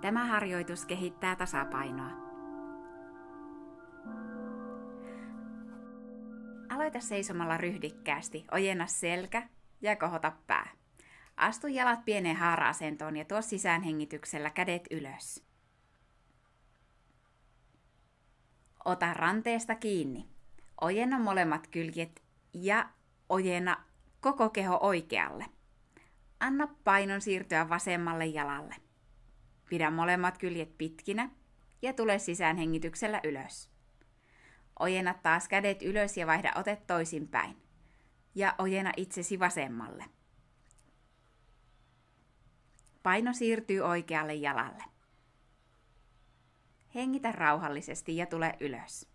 Tämä harjoitus kehittää tasapainoa. Aloita seisomalla ryhdikkäästi, ojenna selkä ja kohota pää. Astu jalat pieneen haara-asentoon ja tuo sisäänhengityksellä kädet ylös. Ota ranteesta kiinni. Ojenna molemmat kyljet ja ojenna koko keho oikealle. Anna painon siirtyä vasemmalle jalalle. Pidä molemmat kyljet pitkinä ja tule sisäänhengityksellä ylös. Ojenna taas kädet ylös ja vaihda ote toisinpäin. Ja ojenna itsesi vasemmalle. Paino siirtyy oikealle jalalle. Hengitä rauhallisesti ja tule ylös.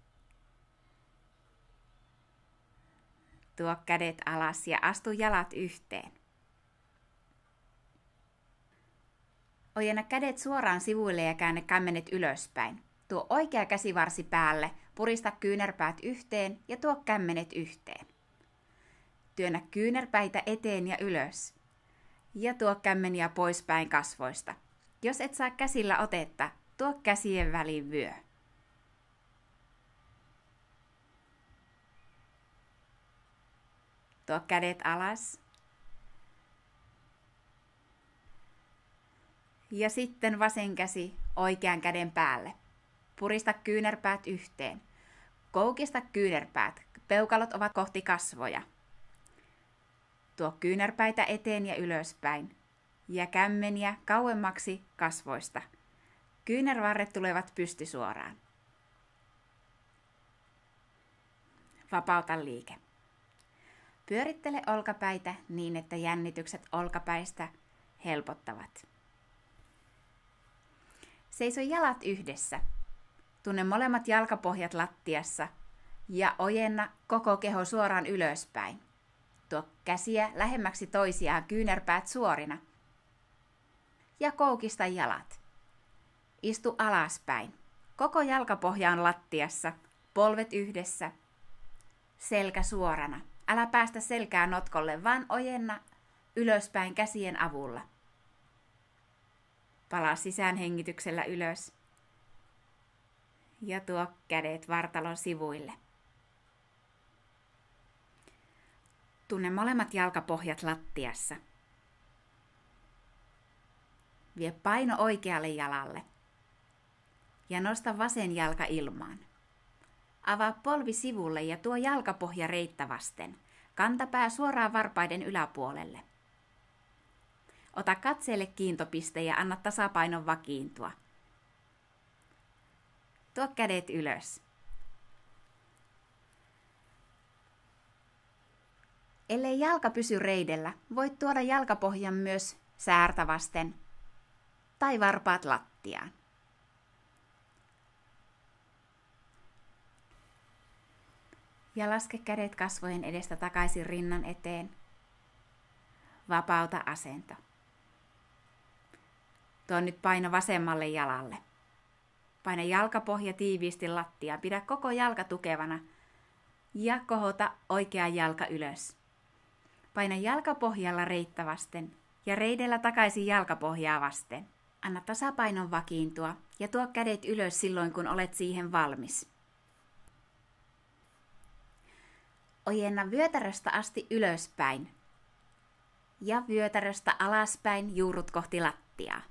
Tuo kädet alas ja astu jalat yhteen. Ojenna kädet suoraan sivuille ja käänne kämmenet ylöspäin. Tuo oikea käsivarsi päälle, purista kyynärpäät yhteen ja tuo kämmenet yhteen. Työnnä kyynärpäitä eteen ja ylös. Ja tuo kämmeniä poispäin kasvoista. Jos et saa käsillä otetta, tuo käsien väliin vyö. Tuo kädet alas. Ja sitten vasen käsi oikean käden päälle. Purista kyynärpäät yhteen. Koukista kyynärpäät. Peukalot ovat kohti kasvoja. Tuo kyynärpäitä eteen ja ylöspäin. Ja kämmeniä kauemmaksi kasvoista. Kyynärvarret tulevat pystysuoraan. Vapauta liike. Pyörittele olkapäitä niin, että jännitykset olkapäistä helpottavat. Seiso jalat yhdessä. Tunne molemmat jalkapohjat lattiassa ja ojenna koko keho suoraan ylöspäin. Tuo käsiä lähemmäksi toisiaan, kyynärpäät suorina. Ja koukista jalat. Istu alaspäin. Koko jalkapohja on lattiassa, polvet yhdessä, selkä suorana. Älä päästä selkää notkolle, vaan ojenna ylöspäin käsien avulla. Palaa sisäänhengityksellä ylös. Ja tuo kädet vartalon sivuille. Tunne molemmat jalkapohjat lattiassa. Vie paino oikealle jalalle. Ja nosta vasen jalka ilmaan. Avaa polvi sivulle ja tuo jalkapohja reittä vasten. Kantapää suoraan varpaiden yläpuolelle. Ota katseelle kiintopiste ja anna tasapainon vakiintua. Tuo kädet ylös. Ellei jalka pysy reidellä, voit tuoda jalkapohjan myös säärtä vasten tai varpaat lattiaan. Ja laske kädet kasvojen edestä takaisin rinnan eteen. Vapauta asento. Tuo nyt paino vasemmalle jalalle. Paina jalkapohja tiiviisti lattiaan. Pidä koko jalka tukevana ja kohota oikea jalka ylös. Paina jalkapohjalla reittä vasten ja reidellä takaisin jalkapohjaa vasten. Anna tasapainon vakiintua ja tuo kädet ylös silloin, kun olet siihen valmis. Ojenna vyötäröstä asti ylöspäin ja vyötäröstä alaspäin juurrut kohti lattiaa.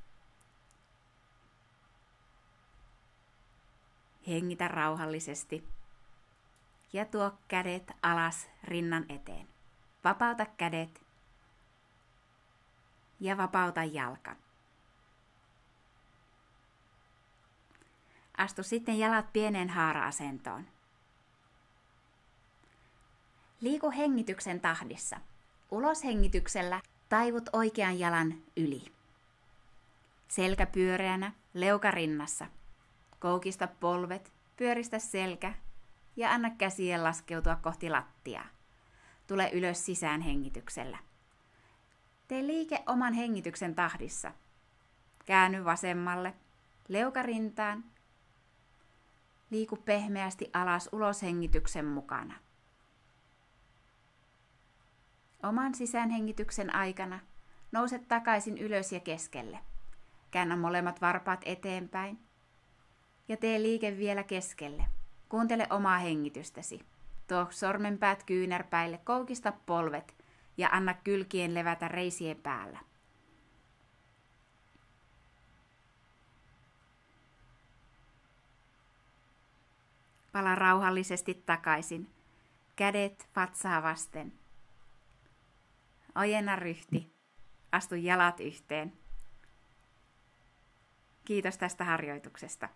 Hengitä rauhallisesti ja tuo kädet alas rinnan eteen. Vapauta kädet ja vapauta jalka. Astu sitten jalat pieneen haara-asentoon. Liiku hengityksen tahdissa. Uloshengityksellä taivut oikean jalan yli. Selkä pyöreänä, leuka rinnassa. Koukista polvet, pyöristä selkä ja anna käsien laskeutua kohti lattiaa. Tule ylös sisään hengityksellä. Tee liike oman hengityksen tahdissa. Käänny vasemmalle, leuka rintaan. Liiku pehmeästi alas uloshengityksen mukana. Oman sisäänhengityksen aikana nouse takaisin ylös ja keskelle. Käännä molemmat varpaat eteenpäin. Ja tee liike vielä keskelle. Kuuntele omaa hengitystäsi. Tuo sormenpäät kyynärpäille, koukista polvet ja anna kylkien levätä reisien päällä. Pala rauhallisesti takaisin. Kädet vatsaa vasten. Ojenna ryhti. Astu jalat yhteen. Kiitos tästä harjoituksesta.